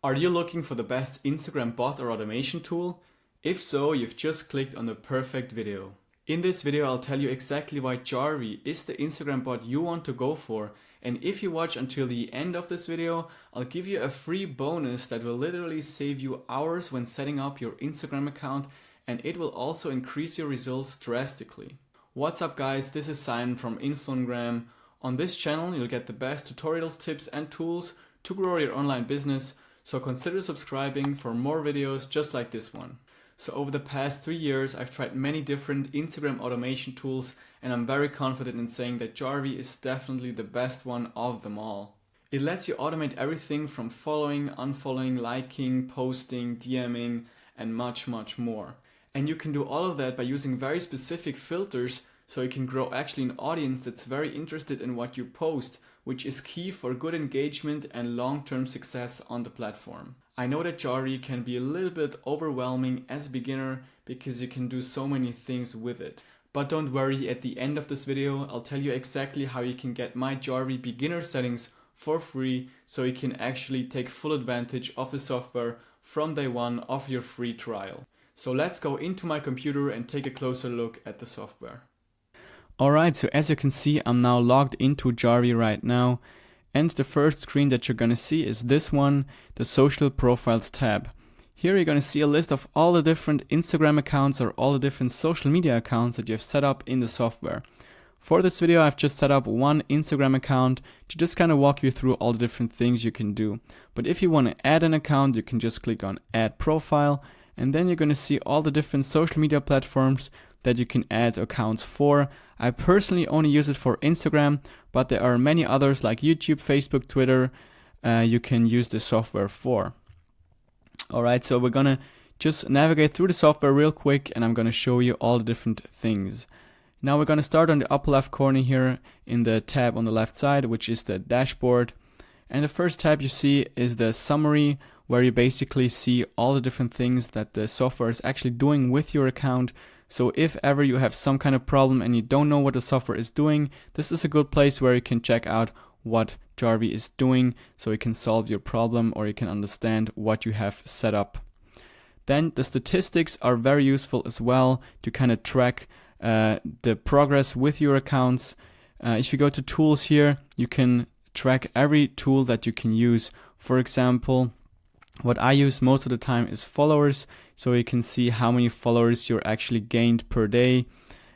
Are you looking for the best Instagram bot or automation tool? If so, you've just clicked on the perfect video. In this video, I'll tell you exactly why Jarvee is the Instagram bot you want to go for. And if you watch until the end of this video, I'll give you a free bonus that will literally save you hours when setting up your Instagram account, and it will also increase your results drastically. What's up guys, this is Simon from Influengram. On this channel, you'll get the best tutorials, tips and tools to grow your online business. So consider subscribing for more videos just like this one. So over the past 3 years, I've tried many different Instagram automation tools, and I'm very confident in saying that Jarvee is definitely the best one of them all. It lets you automate everything from following, unfollowing, liking, posting, DMing, and much more. And you can do all of that by using very specific filters, so you can grow actually an audience that's very interested in what you post, which is key for good engagement and long-term success on the platform. I know that Jarvee can be a little bit overwhelming as a beginner because you can do so many things with it. But don't worry, at the end of this video, I'll tell you exactly how you can get my Jarvee beginner settings for free, so you can actually take full advantage of the software from day one of your free trial. So let's go into my computer and take a closer look at the software. Alright, so as you can see, I'm now logged into Jarvee right now, and the first screen that you're gonna see is this one, the Social Profiles tab. Here you're gonna see a list of all the different Instagram accounts or all the different social media accounts that you have set up in the software. For this video, I've just set up one Instagram account to just kind of walk you through all the different things you can do. But if you want to add an account, you can just click on Add Profile, and then you're gonna see all the different social media platforms that you can add accounts for. I personally only use it for Instagram, but there are many others like YouTube, Facebook, Twitter, you can use the software for. Alright, so we're gonna just navigate through the software real quick, and I'm gonna show you all the different things. Now we're gonna start on the upper left corner here in the tab on the left side, which is the dashboard. And the first tab you see is the summary, where you basically see all the different things that the software is actually doing with your account. So if ever you have some kind of problem and you don't know what the software is doing, this is a good place where you can check out what Jarvee is doing, so you can solve your problem or you can understand what you have set up. Then the statistics are very useful as well to kind of track the progress with your accounts. If you go to tools here, you can track every tool that you can use. For example, what I use most of the time is followers, so you can see how many followers you're actually gained per day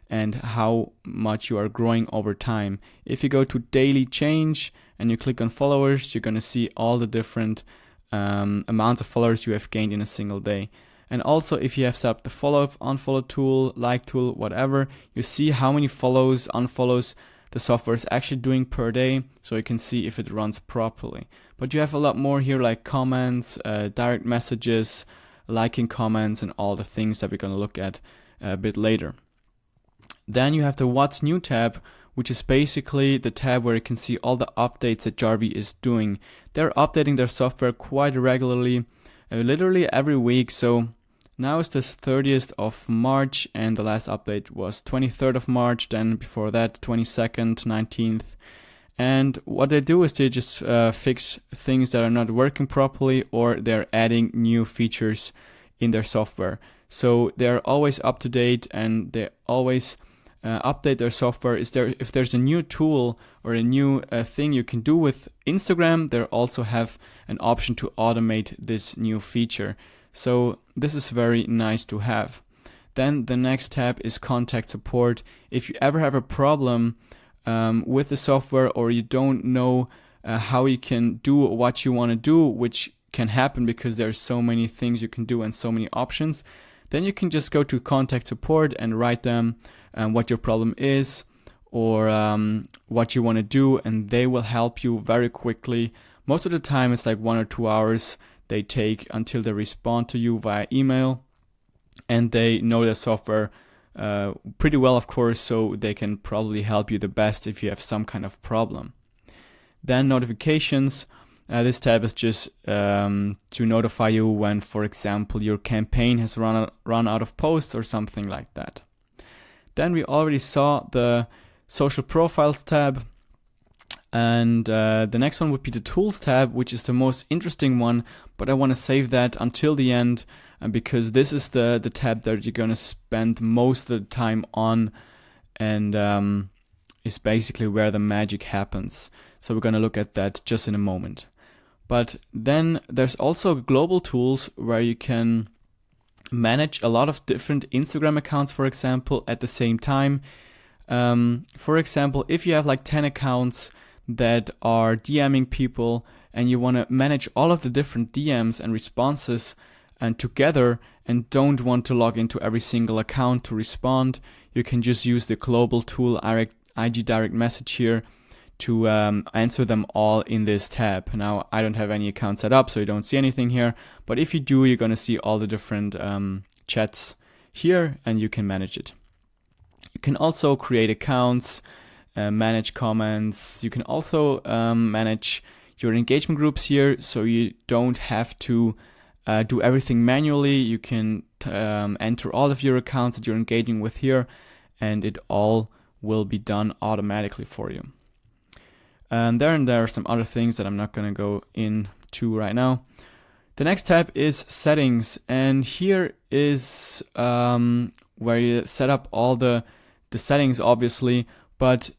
and how much you are growing over time. If you go to daily change and you click on followers, you're going to see all the different amounts of followers you have gained in a single day. And also if you have set up the follow, unfollow tool, like tool, whatever, you see how many follows, unfollows the software is actually doing per day, so you can see if it runs properly. But you have a lot more here like comments, direct messages, liking comments, and all the things that we're going to look at a bit later. Then you have the What's New tab, which is basically the tab where you can see all the updates that Jarvee is doing. They're updating their software quite regularly, literally every week. So now it's the 30th of March, and the last update was 23rd of March, then before that 22nd, 19th. And what they do is they just fix things that are not working properly, or they're adding new features in their software. So they're always up to date, and they always update their software. If there's a new tool or a new thing you can do with Instagram, they also have an option to automate this new feature. So this is very nice to have. Then the next tab is Contact Support. If you ever have a problem with the software, or you don't know how you can do what you want to do, which can happen because there's so many things you can do and so many options, then you can just go to Contact Support and write them what your problem is, or what you want to do, and they will help you very quickly. Most of the time it's like 1 or 2 hours they take until they respond to you via email, and they know the software pretty well, of course, so they can probably help you the best if you have some kind of problem. Then notifications. This tab is just to notify you when, for example, your campaign has run out of posts or something like that. Then we already saw the Social Profiles tab. And the next one would be the Tools tab, which is the most interesting one, but I want to save that until the end because this is the tab that you're going to spend most of the time on, and is basically where the magic happens. So we're going to look at that just in a moment. But then there's also global tools where you can manage a lot of different Instagram accounts, for example, at the same time. For example, if you have like 10 accounts that are DMing people and you want to manage all of the different DMs and responses and together and don't want to log into every single account to respond, you can just use the global tool IG direct message here to answer them all in this tab. Now, I don't have any account set up, so you don't see anything here, but if you do, you're going to see all the different chats here and you can manage it. You can also create accounts, manage comments. You can also manage your engagement groups here, so you don't have to do everything manually. You can enter all of your accounts that you're engaging with here, and it all will be done automatically for you. And there are some other things that I'm not going to go into right now. The next tab is settings, and here is where you set up all the settings, obviously, but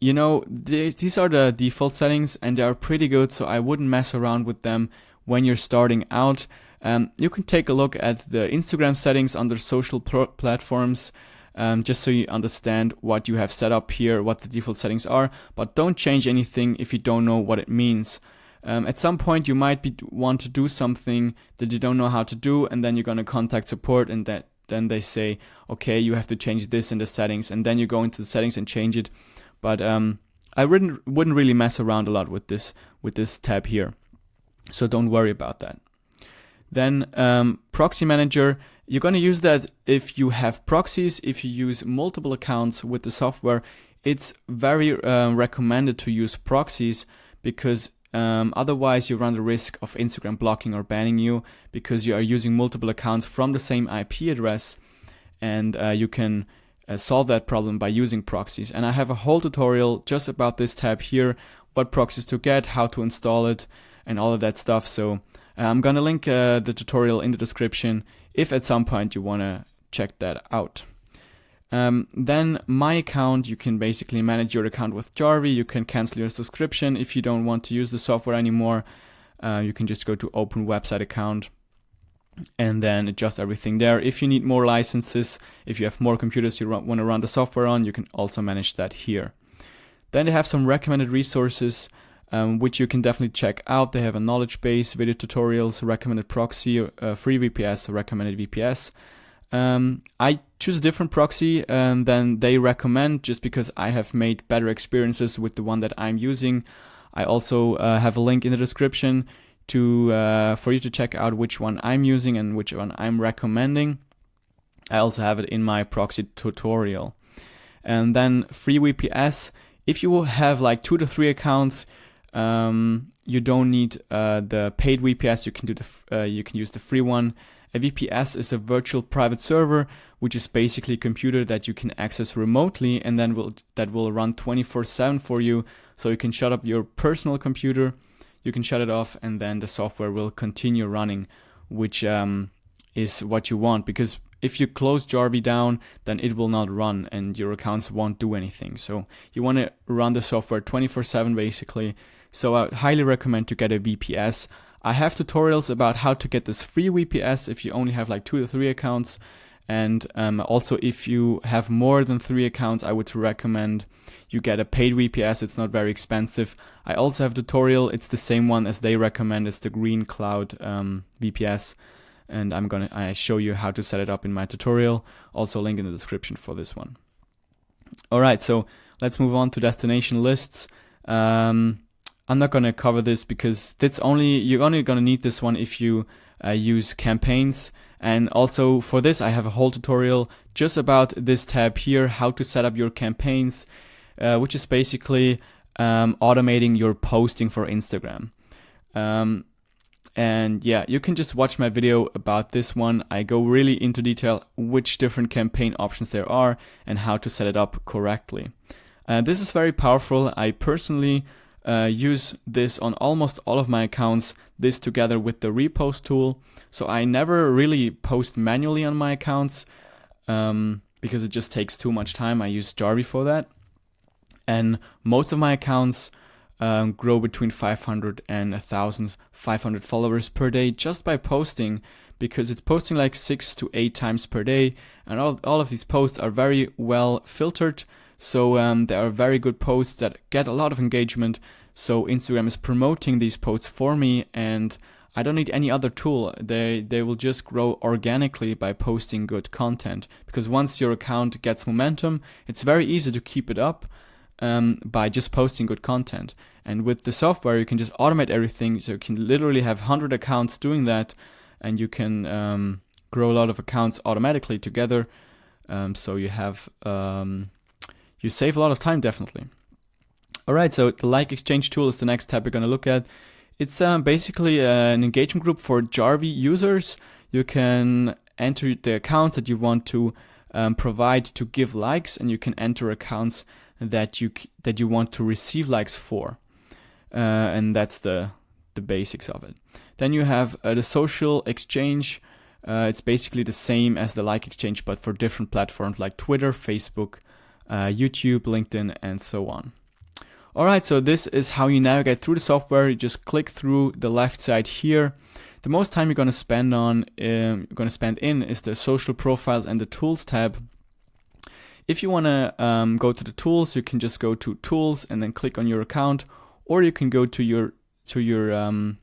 you know, these are the default settings and they are pretty good, so I wouldn't mess around with them when you're starting out. You can take a look at the Instagram settings under social platforms, just so you understand what you have set up here, what the default settings are, but don't change anything if you don't know what it means. At some point you might want to do something that you don't know how to do, and then you're going to contact support, and then they say, okay, you have to change this in the settings, and then you go into the settings and change it. But I wouldn't really mess around a lot with this tab here, so don't worry about that. Then Proxy Manager, you're going to use that if you have proxies, if you use multiple accounts with the software. It's very recommended to use proxies because otherwise you run the risk of Instagram blocking or banning you because you are using multiple accounts from the same IP address, and you can solve that problem by using proxies. And I have a whole tutorial just about this tab here, what proxies to get, how to install it, and all of that stuff. So I'm gonna link the tutorial in the description if at some point you wanna check that out. Then My Account, you can basically manage your account with Jarvee. You can cancel your subscription if you don't want to use the software anymore. You can just go to Open Website Account and then adjust everything there. If you need more licenses, if you have more computers you want to run the software on, you can also manage that here. Then they have some recommended resources, which you can definitely check out. They have a knowledge base, video tutorials, recommended proxy, free VPS, recommended VPS. I choose a different proxy than they recommend just because I have made better experiences with the one that I'm using. I also have a link in the description for you to check out which one I'm using and which one I'm recommending. I also have it in my proxy tutorial. And then free VPS, if you have like 2 to 3 accounts, you don't need the paid VPS. You can use the free one. A VPS is a virtual private server, which is basically a computer that you can access remotely, and then that will run 24/7 for you. So you can shut up your personal computer, you can shut it off, and then the software will continue running, which is what you want, because if you close Jarvee down, then it will not run and your accounts won't do anything. So you want to run the software 24/7 basically. So I highly recommend to get a VPS. I have tutorials about how to get this free VPS if you only have like 2 to 3 accounts. And also if you have more than 3 accounts, I would recommend you get a paid VPS. It's not very expensive. I also have a tutorial. It's the same one as they recommend. It's the Green Cloud VPS. And I show you how to set it up in my tutorial. Also link in the description for this one. All right, so let's move on to destination lists. I'm not going to cover this because you're only going to need this one if you use campaigns. And also for this, I have a whole tutorial just about this tab here, how to set up your campaigns, which is basically automating your posting for Instagram. And yeah, you can just watch my video about this one. I go really into detail which different campaign options there are and how to set it up correctly. This is very powerful. I personally use this on almost all of my accounts, this together with the Repost tool. So I never really post manually on my accounts because it just takes too much time. I use Jarvee for that. And most of my accounts grow between 500 and 1,500 followers per day just by posting, because it's posting like 6 to 8 times per day, and all of these posts are very well filtered. So there are very good posts that get a lot of engagement. So Instagram is promoting these posts for me, and I don't need any other tool. They will just grow organically by posting good content, because once your account gets momentum, it's very easy to keep it up by just posting good content. And with the software, you can just automate everything. So you can literally have 100 accounts doing that, and you can grow a lot of accounts automatically together. So you have you save a lot of time, definitely. All right, so the like exchange tool is the next tab we're going to look at. It's basically an engagement group for Jarvee users. You can enter the accounts that you want to provide to give likes, and you can enter accounts that you want to receive likes for, and that's the basics of it. Then you have the social exchange. It's basically the same as the like exchange, but for different platforms like Twitter, Facebook, YouTube, LinkedIn, and so on. Alright, so this is how you navigate through the software. You just click through the left side here. The most time you're going to spend in is the social profiles and the tools tab. If you want to go to the tools, you can just go to tools and then click on your account, or you can go to your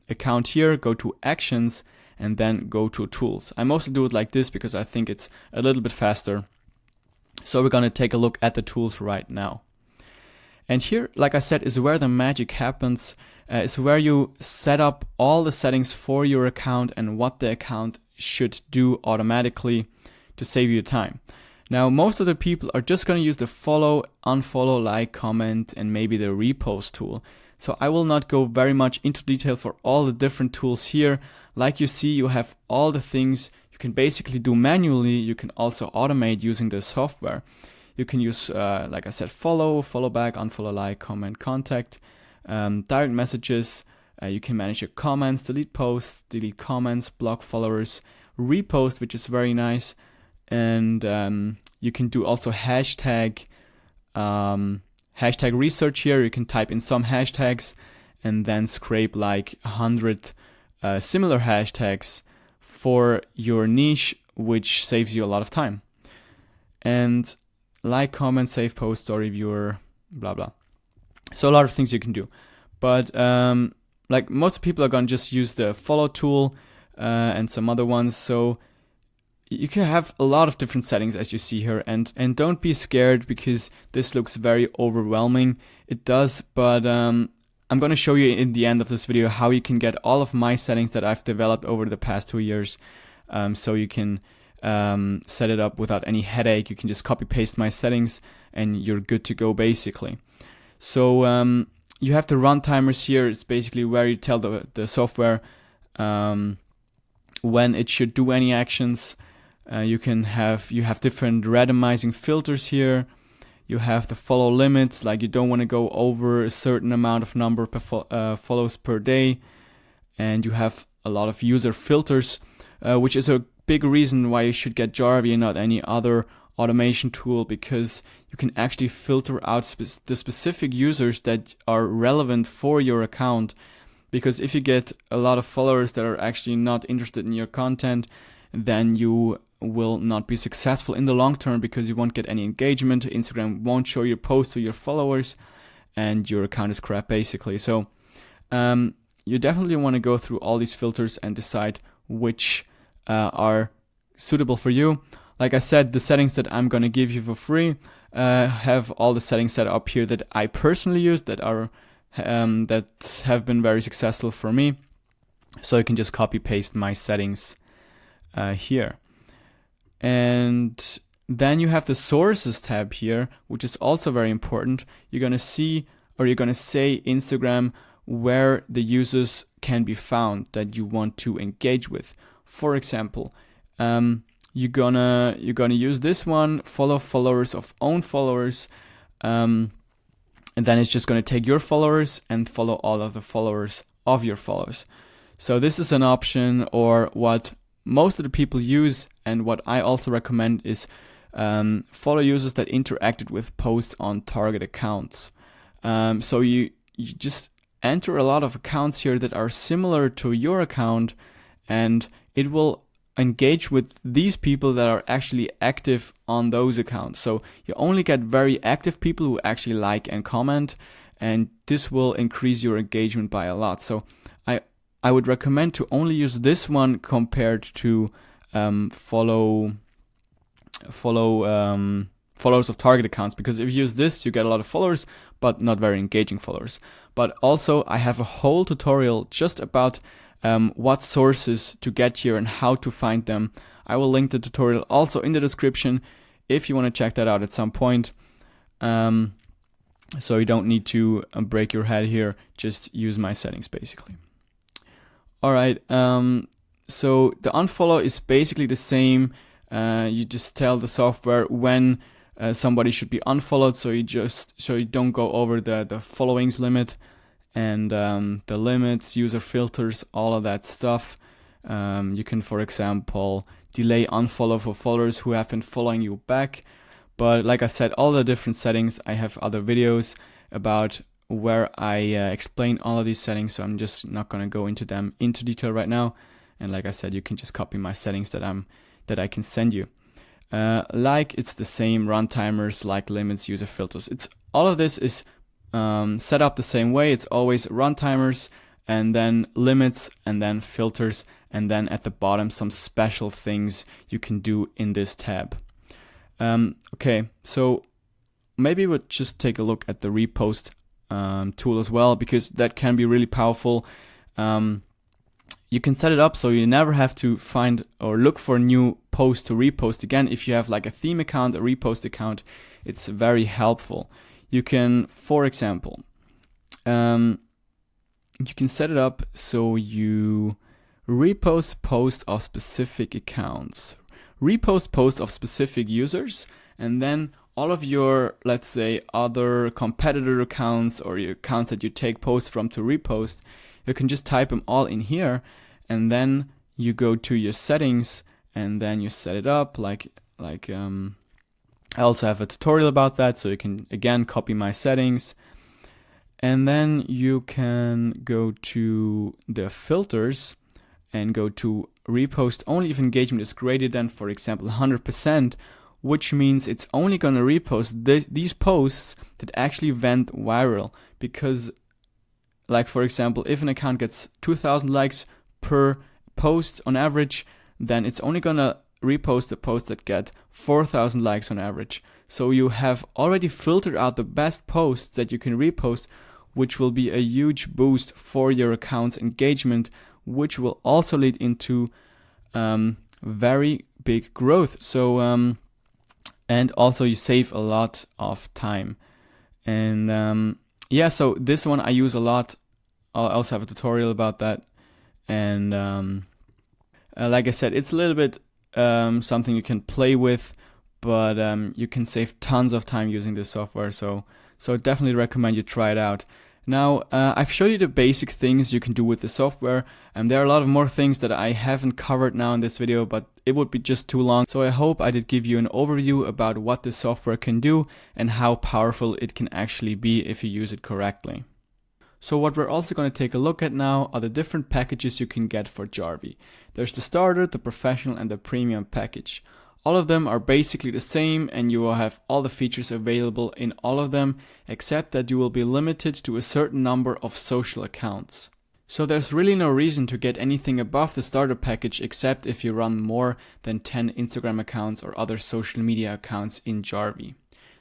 account here, go to actions, and then go to tools. I mostly do it like this because I think it's a little bit faster. So we're going to take a look at the tools right now. And here, like I said, is where the magic happens. It's where you set up all the settings for your account and what the account should do automatically to save you time. Now, most of the people are just going to use the follow, unfollow, like, comment, and maybe the repost tool. So I will not go very much into detail for all the different tools here. Like you see, you have all the things you can basically do manually. You can also automate using the software. You can use, like I said, follow, follow back, unfollow, like, comment, contact, direct messages. You can manage your comments, delete posts, delete comments, block followers, repost, which is very nice. And you can do also hashtag research here. You can type in some hashtags and then scrape like 100 similar hashtags for your niche, which saves you a lot of time. And like, comment, save post, story viewer, blah blah. So a lot of things you can do, but like most people are gonna just use the follow tool and some other ones. So you can have a lot of different settings as you see here, and don't be scared because this looks very overwhelming. It does, but I'm going to show you in the end of this video how you can get all of my settings that I've developed over the past 2 years, so you can set it up without any headache. You can just copy paste my settings and you're good to go basically. So you have the run timers here. It's basically where you tell the software when it should do any actions. You have different randomizing filters here. You have the follow limits, like you don't want to go over a certain amount of number per follows per day. And you have a lot of user filters, which is a big reason why you should get Jarvee and not any other automation tool, because you can actually filter out the specific users that are relevant for your account. Because if you get a lot of followers that are actually not interested in your content, then you will not be successful in the long term, because you won't get any engagement. Instagram won't show your post to your followers and your account is crap basically. So you definitely want to go through all these filters and decide which are suitable for you. Like I said, the settings that I'm going to give you for free have all the settings set up here that I personally use, that have been very successful for me. So you can just copy paste my settings here. And then you have the sources tab here, which is also very important. You're going to see, or you're going to say Instagram where the users can be found that you want to engage with. For example, you're gonna use this one, follow followers of own followers. and then it's just going to take your followers and follow all of the followers of your followers. So this is an option, or what most of the people use, and what I also recommend is follow users that interacted with posts on target accounts. So you just enter a lot of accounts here that are similar to your account, and it will engage with these people that are actually active on those accounts. So you only get very active people who actually like and comment, and this will increase your engagement by a lot. So I would recommend to only use this one compared to followers of target accounts, because if you use this, you get a lot of followers, but not very engaging followers. But also, I have a whole tutorial just about what sources to get here and how to find them. I will link the tutorial also in the description if you want to check that out at some point. So you don't need to break your head here, just use my settings basically. Alright, so the unfollow is basically the same. You just tell the software when somebody should be unfollowed, so you don't go over the followings limit, and the limits, user filters, all of that stuff. You can, for example, delay unfollow for followers who have been following you back. But like I said, all the different settings, I have other videos about where I explain all of these settings, so I'm just not going to go into them into detail right now. And like I said, you can just copy my settings that I can send you. Like it's the same, run timers, like limits, user filters. It's all of this is set up the same way. It's always run timers, and then limits, and then filters, and then at the bottom some special things you can do in this tab. Okay, so maybe we'll just take a look at the Repost tool as well, because that can be really powerful. You can set it up so you never have to find or look for a new post to repost again. If you have like a theme account, a Repost account, it's very helpful. You can, for example, you can set it up so you repost posts of specific accounts, repost posts of specific users, and then all of your, let's say, other competitor accounts or your accounts that you take posts from to repost, you can just type them all in here, and then you go to your settings, and then you set it up like I also have a tutorial about that, so you can again copy my settings, and then you can go to the filters and go to repost only if engagement is greater than, for example, 100%, which means it's only going to repost these posts that actually went viral. Because, like for example, if an account gets 2,000 likes per post on average, then it's only going to repost the posts that get 4,000 likes on average. So you have already filtered out the best posts that you can repost, which will be a huge boost for your account's engagement, which will also lead into very big growth. So and also you save a lot of time. And yeah, so this one I use a lot. I also have a tutorial about that. And like I said, it's a little bit something you can play with, but you can save tons of time using this software. So definitely recommend you try it out. Now, I've showed you the basic things you can do with the software, and there are a lot of more things that I haven't covered now in this video, but it would be just too long. So I hope I did give you an overview about what this software can do and how powerful it can actually be if you use it correctly. So what we're also going to take a look at now are the different packages you can get for Jarvee. There's the starter, the professional, and the premium package. All of them are basically the same, and you will have all the features available in all of them, except that you will be limited to a certain number of social accounts. So there's really no reason to get anything above the starter package, except if you run more than 10 Instagram accounts or other social media accounts in Jarvee.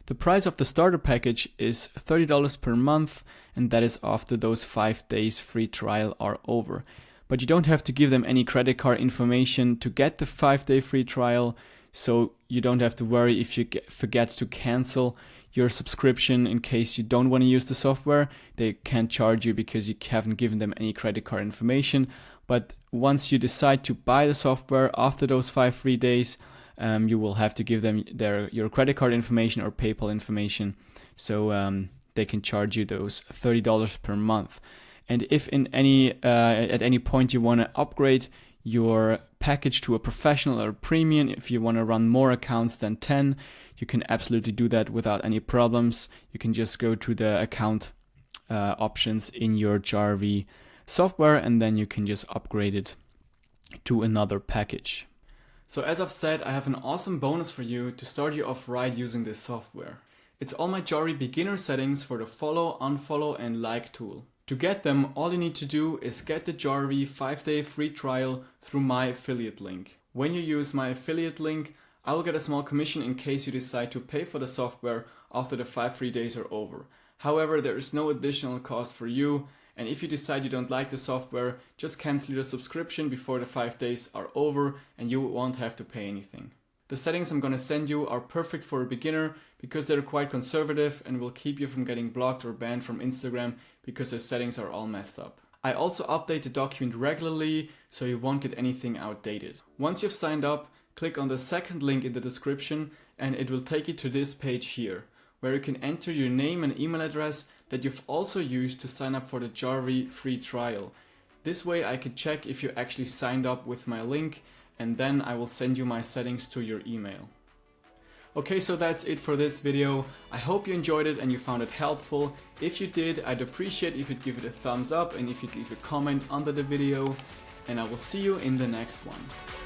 The price of the starter package is $30 per month, and that is after those 5 days free trial are over. But you don't have to give them any credit card information to get the 5-day free trial, so you don't have to worry if you forget to cancel your subscription in case you don't want to use the software. They can't charge you because you haven't given them any credit card information. But once you decide to buy the software after those 5 free days, you will have to give them your credit card information or PayPal information. So they can charge you those $30 per month. And if at any point you want to upgrade your package to a professional or premium, if you want to run more accounts than 10, you can absolutely do that without any problems. You can just go to the account options in your Jarvee software, and then you can just upgrade it to another package. So as I've said, I have an awesome bonus for you to start you off right using this software. It's all my Jarvee beginner settings for the follow, unfollow, and like tool. To get them, all you need to do is get the Jarvee 5-day free trial through my affiliate link. When you use my affiliate link, I will get a small commission in case you decide to pay for the software after the 5 free days are over. However, there is no additional cost for you, and if you decide you don't like the software, just cancel your subscription before the 5 days are over and you won't have to pay anything. The settings I'm going to send you are perfect for a beginner because they're quite conservative and will keep you from getting blocked or banned from Instagram because the settings are all messed up. I also update the document regularly so you won't get anything outdated. Once you've signed up, click on the second link in the description and it will take you to this page here, where you can enter your name and email address that you've also used to sign up for the Jarvee free trial. This way I can check if you actually signed up with my link, and then I will send you my settings to your email. Okay, so that's it for this video. I hope you enjoyed it and you found it helpful. If you did, I'd appreciate if you'd give it a thumbs up and if you'd leave a comment under the video, and I will see you in the next one.